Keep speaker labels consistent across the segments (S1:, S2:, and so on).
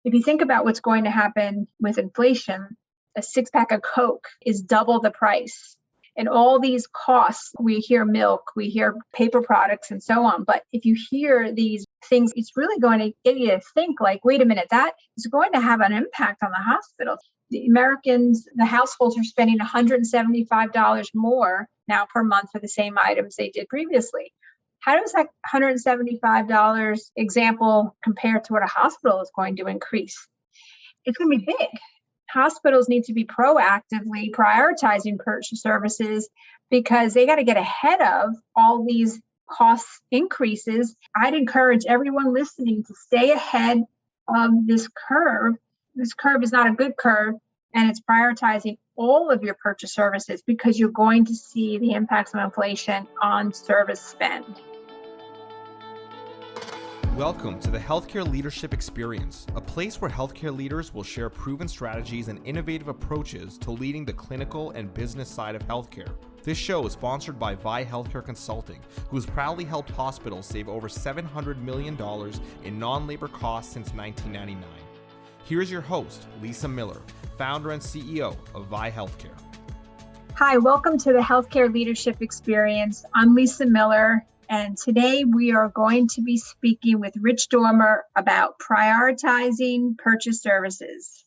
S1: If you think about what's going to happen with inflation, a six-pack of Coke is double the price. And all these costs, we hear milk, we hear paper products and so on. But if you hear these things, it's really going to get you to think like, wait a minute, that is going to have an impact on the hospitals. The Americans, the households are spending $175 more now per month for the same items they did previously. How does that $175 example compare to what a hospital is going to increase? It's going to be big. Hospitals need to be proactively prioritizing purchase services because they got to get ahead of all these cost increases. I'd encourage everyone listening to stay ahead of this curve. This curve is not a good curve, and it's prioritizing all of your purchase services because you're going to see the impacts of inflation on service spend.
S2: Welcome to the Healthcare Leadership Experience, a place where healthcare leaders will share proven strategies and innovative approaches to leading the clinical and business side of healthcare. This show is sponsored by VIE Healthcare Consulting, who has proudly helped hospitals save over $700 million in non-labor costs since 1999. Here's your host, Lisa Miller, founder and CEO of VIE Healthcare.
S1: Hi, welcome to the Healthcare Leadership Experience. I'm Lisa Miller. And today we are going to be speaking with Rich Dormer about prioritizing purchase services.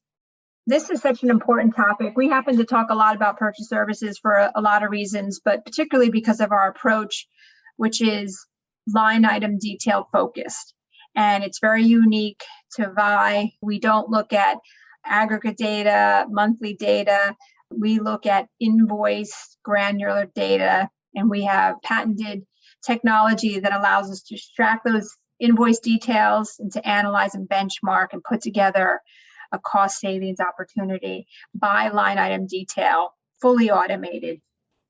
S1: This is such an important topic. We happen to talk a lot about purchase services for a lot of reasons, but particularly because of our approach, which is line item detail focused. And it's very unique to VIE. We don't look at aggregate data, monthly data. We look at invoice granular data, and we have patented technology that allows us to extract those invoice details and to analyze and benchmark and put together a cost savings opportunity by line item detail, fully automated.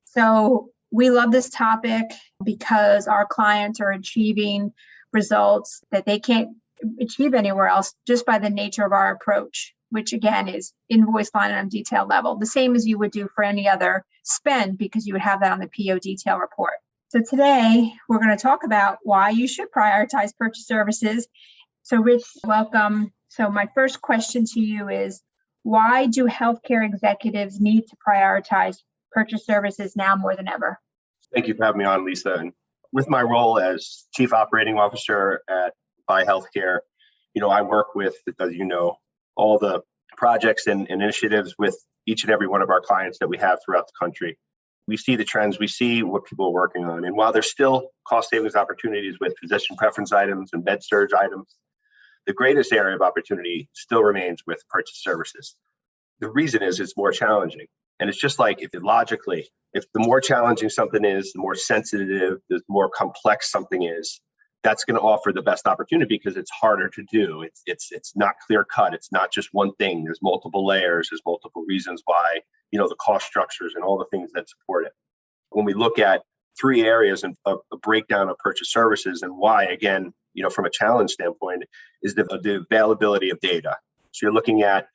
S1: So we love this topic because our clients are achieving results that they can't achieve anywhere else just by the nature of our approach, which again is invoice line item detail level, the same as you would do for any other spend because you would have that on the PO detail report. So today, we're going to talk about why you should prioritize purchase services. So Rich, welcome. So my first question to you is, why do healthcare executives need to prioritize purchase services now more than ever?
S3: Thank you for having me on, Lisa. And with my role as Chief Operating Officer at VIE Healthcare, I work with, as you know, all the projects and initiatives with each and every one of our clients that we have throughout the country. We see the trends, we see what people are working on. And while there's still cost savings opportunities with physician preference items and med surge items, the greatest area of opportunity still remains with purchase services. The reason is it's more challenging. And it's just like if the more challenging something is, the more sensitive, the more complex something is, that's going to offer the best opportunity because it's harder to do. It's not clear cut. It's not just one thing. There's multiple layers. There's multiple reasons why, the cost structures and all the things that support it. When we look at three areas of a breakdown of purchase services and why, again, from a challenge standpoint, is the availability of data. So you're looking at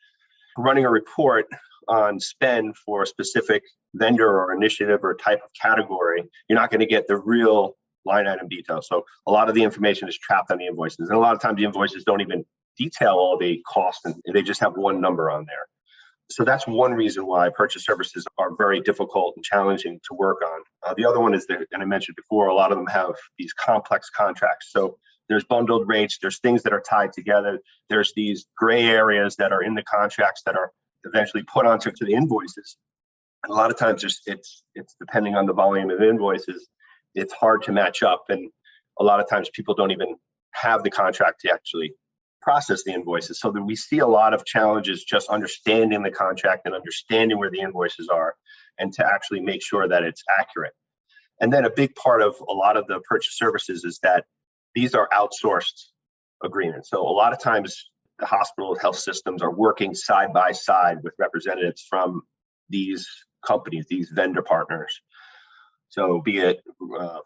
S3: running a report on spend for a specific vendor or initiative or type of category. You're not going to get the real line item detail. So a lot of the information is trapped on the invoices. And a lot of times the invoices don't even detail all the costs and they just have one number on there. So that's one reason why purchase services are very difficult and challenging to work on. The other one is that, and I mentioned before, a lot of them have these complex contracts. So there's bundled rates, there's things that are tied together. There's these gray areas that are in the contracts that are eventually put onto the invoices. And a lot of times it's depending on the volume of invoices, it's hard to match up. And a lot of times people don't even have the contract to actually process the invoices. So that we see a lot of challenges just understanding the contract and understanding where the invoices are and to actually make sure that it's accurate. And then a big part of a lot of the purchase services is that these are outsourced agreements. So a lot of times the hospital health systems are working side by side with representatives from these companies, these vendor partners. So be it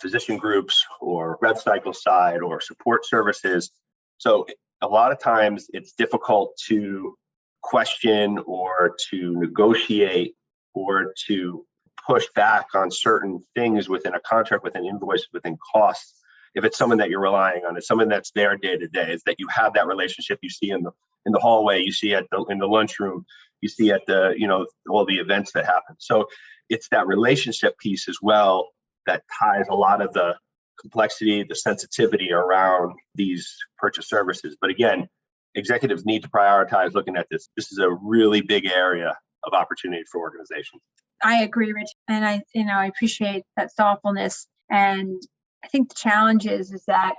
S3: physician groups or rev cycle side or support services. So a lot of times it's difficult to question or to negotiate or to push back on certain things within a contract, within invoice, within costs. If it's someone that you're relying on, it's someone that's there day to day, is that you have that relationship you see in in the hallway, you see in the lunchroom, you see at all the events that happen. So it's that relationship piece as well that ties a lot of the complexity, the sensitivity around these purchase services. But again, executives need to prioritize looking at this. This is a really big area of opportunity for organizations.
S1: I agree, Rich, and I appreciate that thoughtfulness. And I think the challenge is that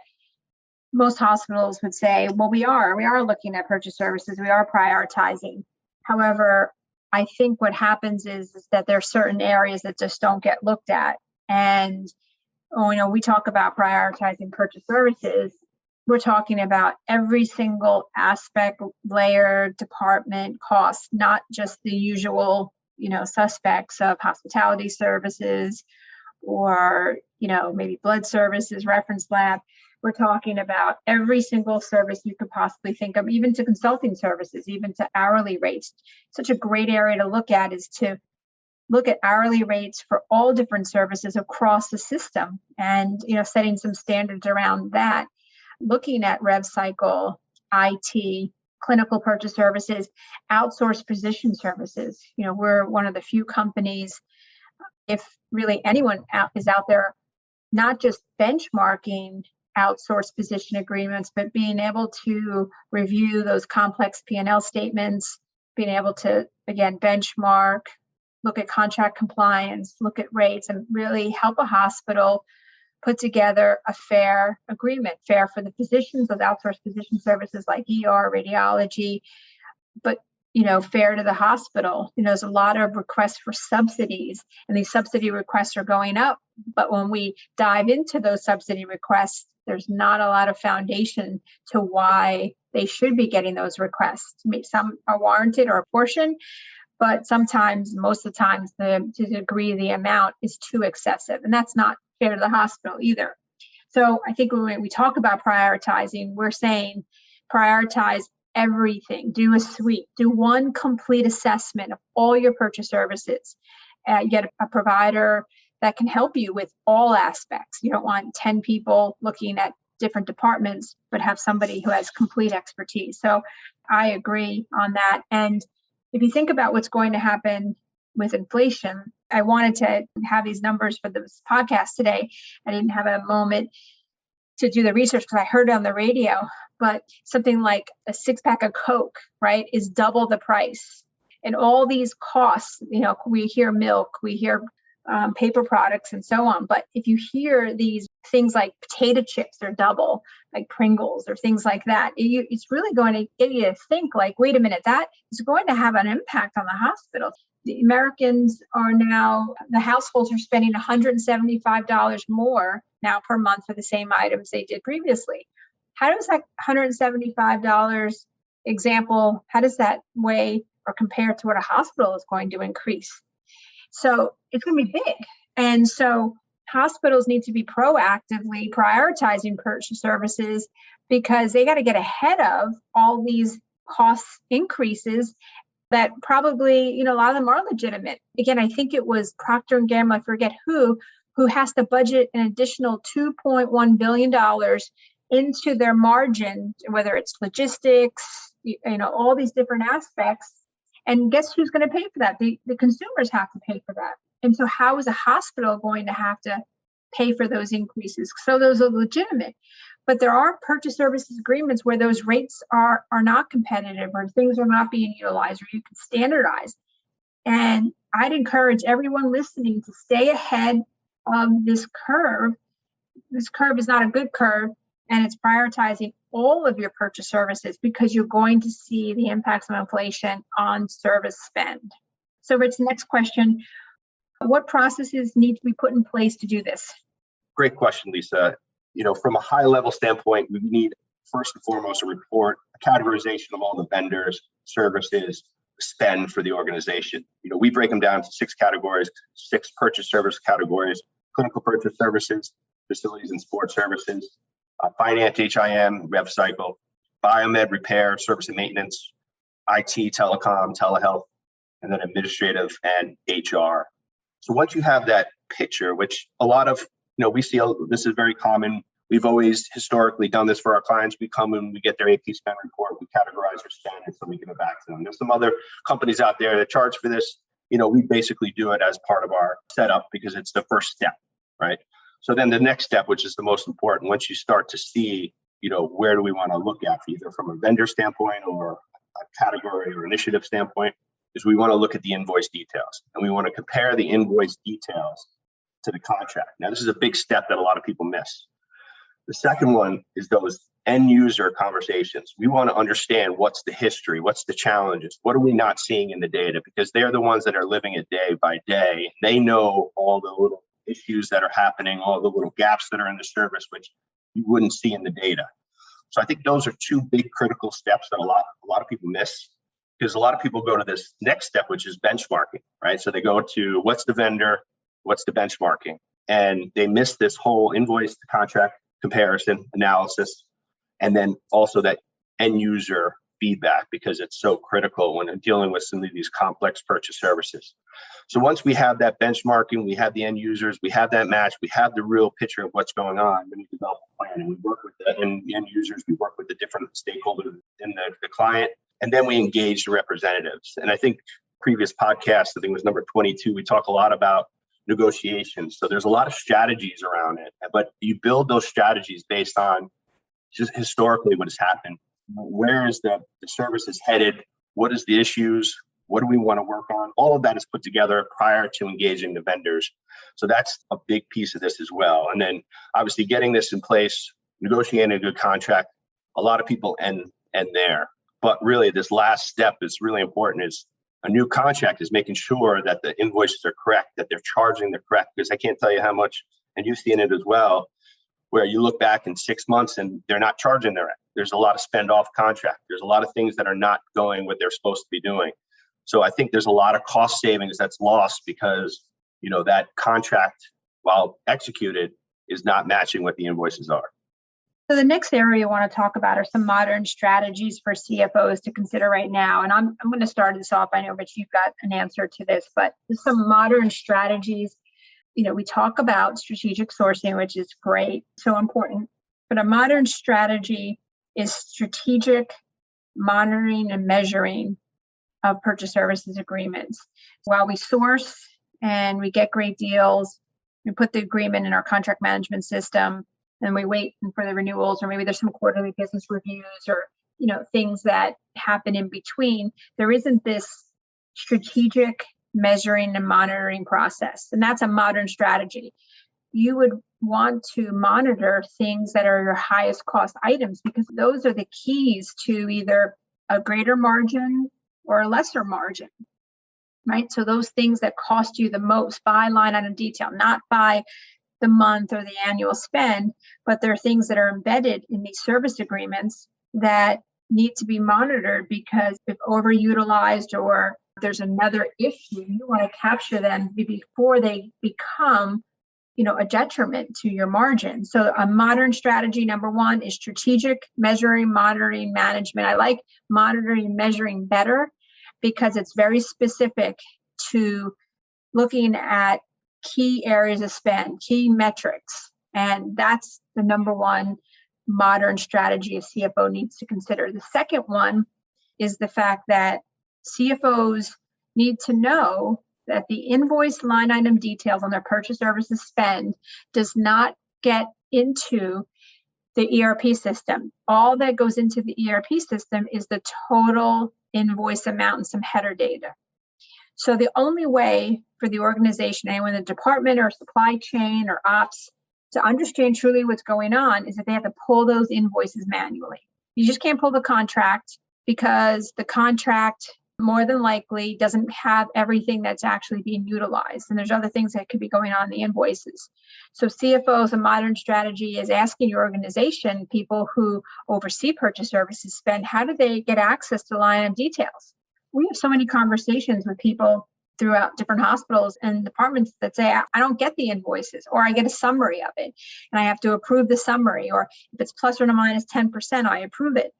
S1: most hospitals would say, well, we are looking at purchase services, we are prioritizing. However, I think what happens is that there are certain areas that just don't get looked at. And we talk about prioritizing purchase services. We're talking about every single aspect, layer, department, cost, not just the usual, suspects of hospitality services or, maybe blood services, reference lab. We're talking about every single service you could possibly think of, even to consulting services, even to hourly rates. Such a great area to look at is to look at hourly rates for all different services across the system and, setting some standards around that. Looking at rev cycle, IT, clinical purchase services, outsourced physician services. We're one of the few companies, if really anyone is out there, not just benchmarking outsourced physician agreements, but being able to review those complex P&L statements, being able to, again, benchmark, look at contract compliance, look at rates, and really help a hospital put together a fair agreement, fair for the physicians, those outsourced physician services like ER, radiology, but fair to the hospital. There's a lot of requests for subsidies, and these subsidy requests are going up. But when we dive into those subsidy requests, there's not a lot of foundation to why they should be getting those requests. Some are warranted or a portion, but sometimes, most of the times, to degree the amount is too excessive, and that's not fair to the hospital either. So I think when we talk about prioritizing, we're saying prioritize everything. Do a suite. Do one complete assessment of all your purchase services. Get a provider that can help you with all aspects. You don't want 10 people looking at different departments, but have somebody who has complete expertise. So I agree on that. And if you think about what's going to happen with inflation, I wanted to have these numbers for this podcast today. I didn't have a moment to do the research because I heard it on the radio, but something like a 6-pack of Coke, right, is double the price. And all these costs, we hear milk, we hear paper products and so on. But if you hear these things like potato chips are double, like Pringles or things like that, it's really going to get you to think like, wait a minute, that is going to have an impact on the hospital. The Americans are now, the households are spending $175 more now per month for the same items they did previously. How does that $175 example, how does that weigh or compare to what a hospital is going to increase? So it's going to be big. And so hospitals need to be proactively prioritizing purchase services because they got to get ahead of all these cost increases that probably, a lot of them are legitimate. Again, I think it was Procter & Gamble, I forget who has to budget an additional $2.1 billion into their margin, whether it's logistics, all these different aspects. And guess who's going to pay for that? The consumers have to pay for that. And so how is a hospital going to have to pay for those increases? So those are legitimate. But there are purchase services agreements where those rates are not competitive or things are not being utilized or you can standardize. And I'd encourage everyone listening to stay ahead of this curve. This curve is not a good curve, and it's prioritizing all of your purchase services because you're going to see the impacts of inflation on service spend. So Rich, the next question, what processes need to be put in place to do this?
S3: Great question, Lisa. From a high level standpoint, we need first and foremost a report, a categorization of all the vendors, services, spend for the organization. We break them down to 6 categories, 6 purchase service categories: clinical purchase services, facilities and support services, finance, HIM, rev cycle, biomed, repair, service and maintenance, IT, telecom, telehealth, and then administrative and HR. So once you have that picture, which a lot of, we see this is very common. We've always historically done this for our clients. We come and we get their AP spend report, we categorize their spend, and so we give it back to them. There's some other companies out there that charge for this. We basically do it as part of our setup because it's the first step, right? So then the next step, which is the most important, once you start to see, where do we want to look at, either from a vendor standpoint or a category or initiative standpoint, is we want to look at the invoice details, and we want to compare the invoice details to the contract. Now, this is a big step that a lot of people miss. The second one is those end user conversations. We want to understand what's the history, what's the challenges, what are we not seeing in the data, because they're the ones that are living it day by day. They know all the little issues that are happening, all the little gaps that are in the service, which you wouldn't see in the data. So I think those are two big critical steps that a lot of people miss, because a lot of people go to this next step, which is benchmarking, right? So they go to what's the vendor, what's the benchmarking, and they miss this whole invoice to contract comparison analysis, and then also that end user feedback, because it's so critical when dealing with some of these complex purchase services. So once we have that benchmarking, we have the end users, we have that match, we have the real picture of what's going on, then we develop a plan and we work with the end users, we work with the different stakeholders in the client, and then we engage the representatives. And I think previous podcast, I think it was number 22, we talk a lot about negotiations. So there's a lot of strategies around it, but you build those strategies based on just historically what has happened. Where is the service is headed? What is the issues? What do we want to work on? All of that is put together prior to engaging the vendors. So that's a big piece of this as well. And then obviously getting this in place, negotiating a good contract, a lot of people end there. But really this last step is really important, is a new contract is making sure that the invoices are correct, that they're charging the correct, because I can't tell you how much, and you've seen it as well, where you look back in 6 months and they're not charging their end. There's a lot of spend off contract. There's a lot of things that are not going what they're supposed to be doing. So I think there's a lot of cost savings that's lost because, that contract, while executed, is not matching what the invoices are.
S1: So the next area I want to talk about are some modern strategies for CFOs to consider right now. And I'm going to start this off. I know, Rich, you've got an answer to this, but some modern strategies. We talk about strategic sourcing, which is great, so important. But a modern strategy is strategic monitoring and measuring of purchase services agreements. While we source and we get great deals, we put the agreement in our contract management system, and we wait for the renewals, or maybe there's some quarterly business reviews or, things that happen in between. There isn't this strategic measuring and monitoring process. And that's a modern strategy. You would want to monitor things that are your highest cost items, because those are the keys to either a greater margin or a lesser margin, right? So those things that cost you the most by line item detail, not by the month or the annual spend, but there are things that are embedded in these service agreements that need to be monitored, because if overutilized or there's another issue, you want to capture them before they become, a detriment to your margin. So a modern strategy, number one, is strategic measuring, monitoring, management. I like monitoring and measuring better because it's very specific to looking at key areas of spend, key metrics. And that's the number one modern strategy a CFO needs to consider. The second one is the fact that CFOs need to know that the invoice line item details on their purchase services spend does not get into the ERP system. All that goes into the ERP system is the total invoice amount and some header data. So the only way for the organization, anyone in the department or supply chain or ops, to understand truly what's going on is that they have to pull those invoices manually. You just can't pull the contract, because the contract more than likely doesn't have everything that's actually being utilized. And there's other things that could be going on in the invoices. So CFOs, a modern strategy is asking your organization, people who oversee purchase services spend, how do they get access to line item details? We have so many conversations with people throughout different hospitals and departments that say, I don't get the invoices, or I get a summary of it and I have to approve the summary, or if it's plus or minus 10%, I approve it.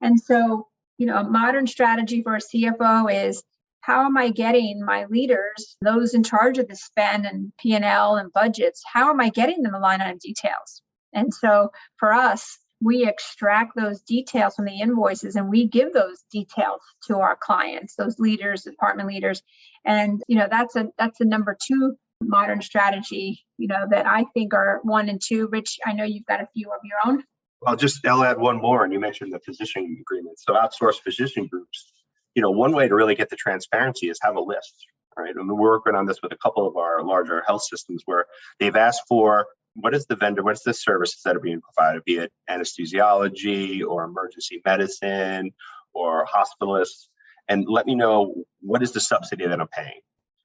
S1: And so, a modern strategy for a CFO is, how am I getting my leaders, those in charge of the spend and P&L and budgets, how am I getting them the line item details? And so for us, we extract those details from the invoices and we give those details to our clients, those leaders, department leaders. And, that's a number two modern strategy, that I think are one and two. Rich, I know you've got a few of your own.
S3: I'll add one more. And you mentioned the physician agreements. So outsourced physician groups, one way to really get the transparency is have a list, right? And we're working on this with a couple of our larger health systems where they've asked for what is the vendor, what's the services that are being provided, be it anesthesiology or emergency medicine or hospitalists, and let me know what is the subsidy that I'm paying.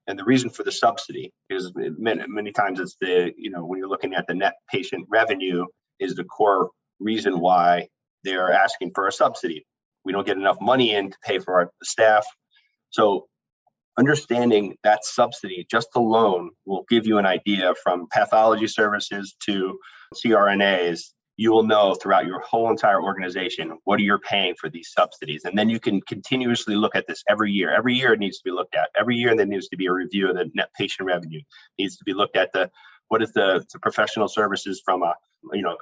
S3: And the reason for the subsidy is many times it's when you're looking at the net patient revenue is the core reason why they're asking for a subsidy. We don't get enough money in to pay for our staff. So understanding that subsidy just alone will give you an idea from pathology services to CRNAs. You will know throughout your whole entire organization, what are you paying for these subsidies? And then you can continuously look at this every year. Every year it needs to be looked at. Every year there needs to be a review of the net patient revenue. It needs to be looked at what is the professional services from a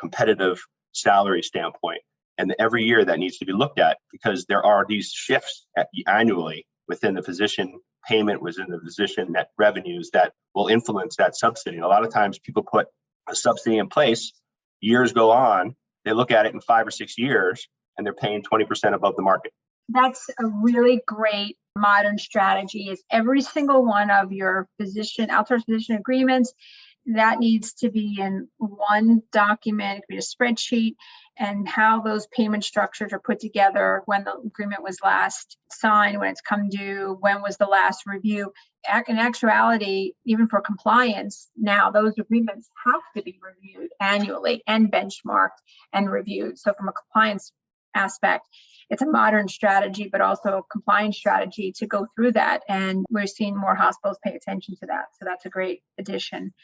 S3: competitive salary standpoint. And every year that needs to be looked at because there are these shifts annually within the physician payment, within the physician net revenues that will influence that subsidy. And a lot of times people put a subsidy in place, years go on, they look at it in 5 or 6 years, and they're paying 20% above the market.
S1: That's a really great modern strategy is every single one of your outsourced physician agreements, that needs to be in one document. It could be a spreadsheet, and how those payment structures are put together, when the agreement was last signed, when it's come due, when was the last review. In actuality, even for compliance, now those agreements have to be reviewed annually and benchmarked and reviewed. So from a compliance aspect, it's a modern strategy, but also a compliance strategy to go through that. And we're seeing more hospitals pay attention to that. So that's a great addition.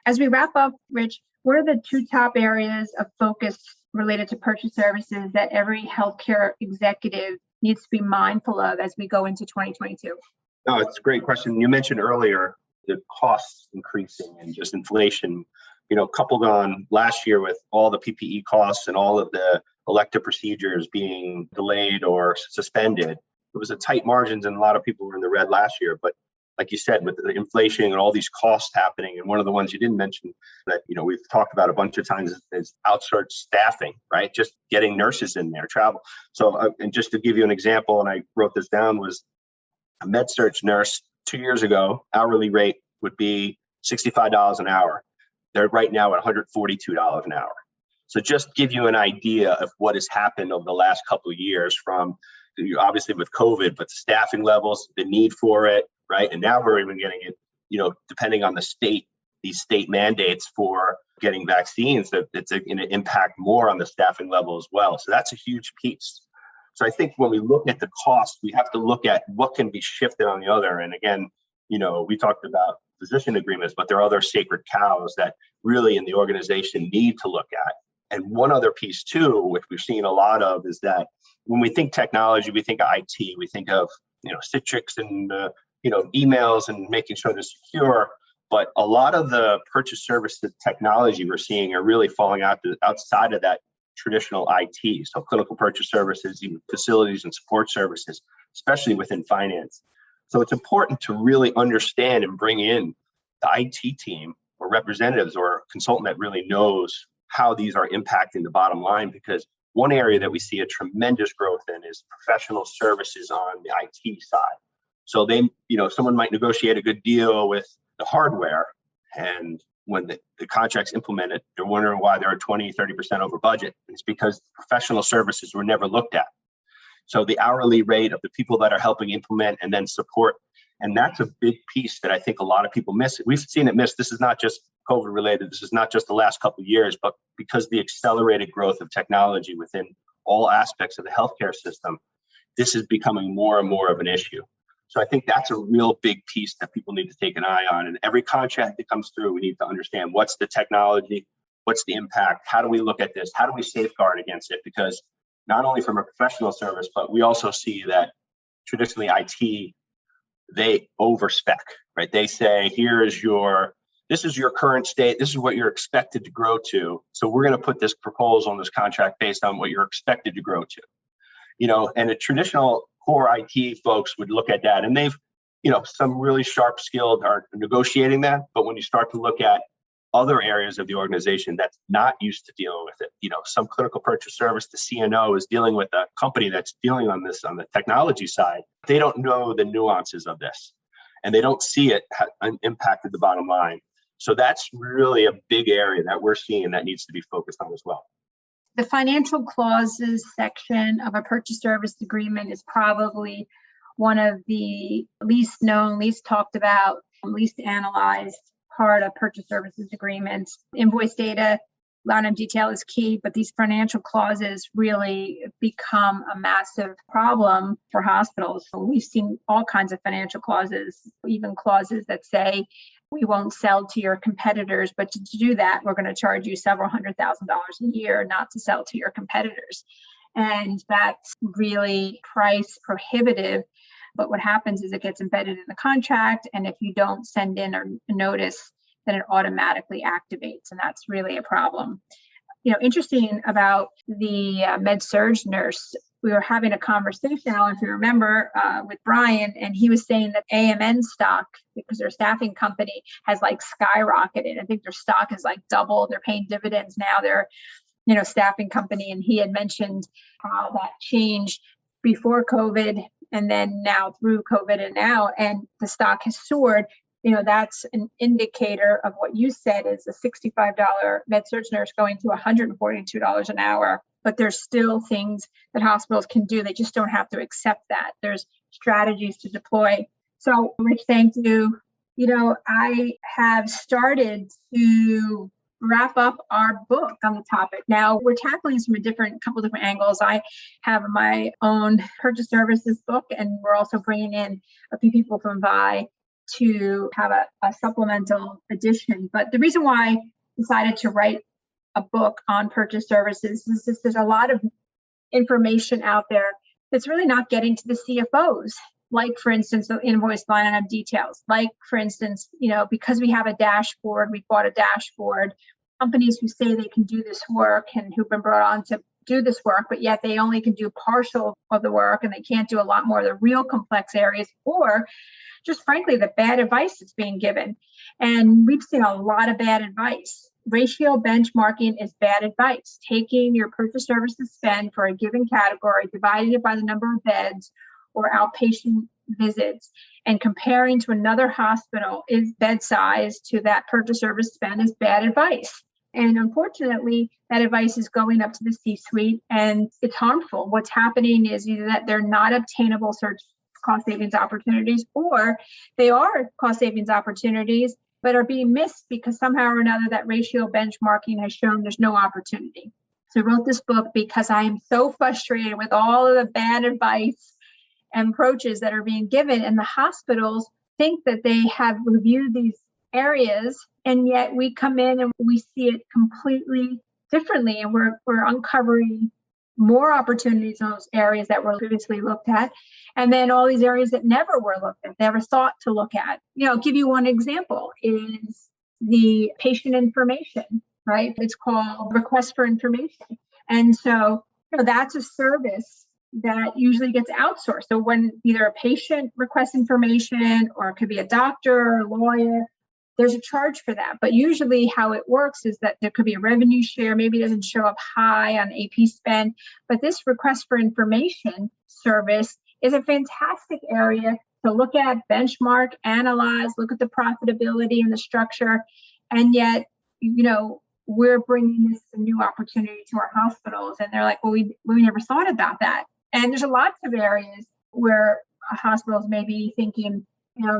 S1: As we wrap up, Rich, what are the 2 top areas of focus related to purchase services that every healthcare executive needs to be mindful of as we go into 2022?
S3: No, it's a great question. You mentioned earlier the costs increasing and just inflation, coupled on last year with all the PPE costs and all of the elective procedures being delayed or suspended. It was a tight margins and a lot of people were in the red last year. But like you said, with the inflation and all these costs happening, and one of the ones you didn't mention that we've talked about a bunch of times is outsourced staffing, right? Just getting nurses in there, travel. So, and just to give you an example, and I wrote this down, was a med surg nurse 2 years ago, hourly rate would be $65 an hour. They're right now at $142 an hour. So just give you an idea of what has happened over the last couple of years from obviously with COVID, but the staffing levels, the need for it, right? And now we're even getting it, depending on the state, these state mandates for getting vaccines, that it's going to impact more on the staffing level as well. So that's a huge piece. So I think when we look at the cost, we have to look at what can be shifted on the other. And again, we talked about physician agreements, but there are other sacred cows that really in the organization need to look at. And one other piece too, which we've seen a lot of, is that when we think technology, we think of IT, we think of Citrix and emails and making sure they're secure. But a lot of the purchase services technology we're seeing are really falling outside of that traditional IT. So clinical purchase services, even facilities and support services, especially within finance. So it's important to really understand and bring in the IT team or representatives or consultant that really knows how these are impacting the bottom line, because one area that we see a tremendous growth in is professional services on the IT side. So someone might negotiate a good deal with the hardware, and when the contract's implemented, they're wondering why they're 20, 30% over budget. It's because professional services were never looked at. So the hourly rate of the people that are helping implement and then support, and that's a big piece that I think a lot of people miss. We've seen it miss. This is not just COVID related. This is not just the last couple of years, but because the accelerated growth of technology within all aspects of the healthcare system, this is becoming more and more of an issue. So I think that's a real big piece that people need to take an eye on. And every contract that comes through, we need to understand what's the technology, what's the impact, how do we look at this, how do we safeguard against it? Because not only from a professional service, but we also see that traditionally IT, they overspec, right? They say, here is this is your current state. This is what you're expected to grow to. So we're going to put this proposal on this contract based on what you're expected to grow to. And the traditional core IT folks would look at that, and they've, some really sharp skilled are negotiating that. But when you start to look at other areas of the organization that's not used to dealing with it, some clinical purchase service, the CNO is dealing with a company that's dealing on this on the technology side. They don't know the nuances of this, and they don't see it impacted the bottom line. So that's really a big area that we're seeing that needs to be focused on as well.
S1: The financial clauses section of a purchase service agreement is probably one of the least known, least talked about, least analyzed part of purchase services agreements. Invoice data, line of detail is key, but these financial clauses really become a massive problem for hospitals. So we've seen all kinds of financial clauses, even clauses that say, we won't sell to your competitors, but to do that, we're going to charge you several $100,000 a year not to sell to your competitors. And that's really price prohibitive. But what happens is it gets embedded in the contract. And if you don't send in a notice, then it automatically activates. And that's really a problem. Interesting about the med-surg nurse, we were having a conversation, I don't know if you remember, with Brian, and he was saying that AMN stock, because their staffing company has skyrocketed. I think their stock is double. They're paying dividends now. They're, staffing company. And he had mentioned how that changed before COVID and then now through COVID and the stock has soared. That's an indicator of what you said is a $65 med-surg nurse going to $142 an hour. But there's still things that hospitals can do. They just don't have to accept that. There's strategies to deploy. So, Rich, thank you. I have started to wrap up our book on the topic. Now, we're tackling this from a couple different angles. I have my own purchase services book, and we're also bringing in a few people from VIE to have a supplemental edition. But the reason why I decided to write a book on purchase services is just there's a lot of information out there that's really not getting to the CFOs. Like, for instance, the invoice line item details. Like, for instance, because we have a dashboard, we bought a dashboard, companies who say they can do this work and who've been brought on to do this work, but yet they only can do partial of the work and they can't do a lot more of the real complex areas, or just frankly, the bad advice that's being given. And we've seen a lot of bad advice. Ratio benchmarking is bad advice. Taking your purchase services spend for a given category, dividing it by the number of beds or outpatient visits, and comparing to another hospital is bed size to that purchase service spend is bad advice. And unfortunately, that advice is going up to the C-suite and it's harmful. What's happening is either that they're not obtainable cost savings opportunities, or they are cost savings opportunities, but are being missed because somehow or another that ratio benchmarking has shown there's no opportunity. So I wrote this book because I am so frustrated with all of the bad advice and approaches that are being given, and the hospitals think that they have reviewed these areas, and yet we come in and we see it completely differently, and we're uncovering more opportunities in those areas that were previously looked at, and then all these areas that never were looked at, never thought to look at. I'll give you one example is the patient information, right? It's called request for information. And so that's a service that usually gets outsourced. So when either a patient requests information or it could be a doctor or a lawyer, there's a charge for that. But usually how it works is that there could be a revenue share. Maybe it doesn't show up high on AP spend, but this request for information service is a fantastic area to look at, benchmark, analyze, look at the profitability and the structure. And yet, we're bringing this a new opportunity to our hospitals. And they're like, well, we never thought about that. And there's lots of areas where hospitals may be thinking,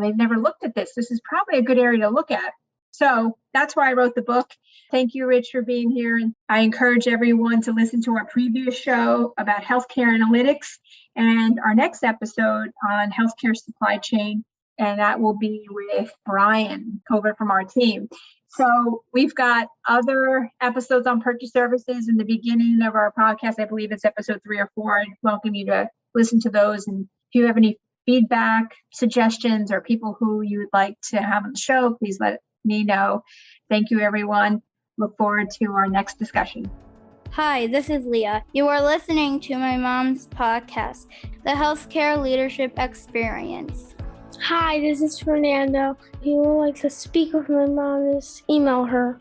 S1: they've never looked at this. This is probably a good area to look at. So that's why I wrote the book. Thank you, Rich, for being here. And I encourage everyone to listen to our previous show about healthcare analytics and our next episode on healthcare supply chain. And that will be with Brian over from our team. So we've got other episodes on purchase services in the beginning of our podcast. I believe it's episode 3 or 4. I welcome you to listen to those. And if you have any feedback, suggestions, or people who you would like to have on the show, please let me know. Thank you, everyone. Look forward to our next discussion.
S4: Hi, this is Leah. You are listening to my mom's podcast, The Healthcare Leadership Experience.
S5: Hi, this is Fernando. If you would like to speak with my mom, just email her.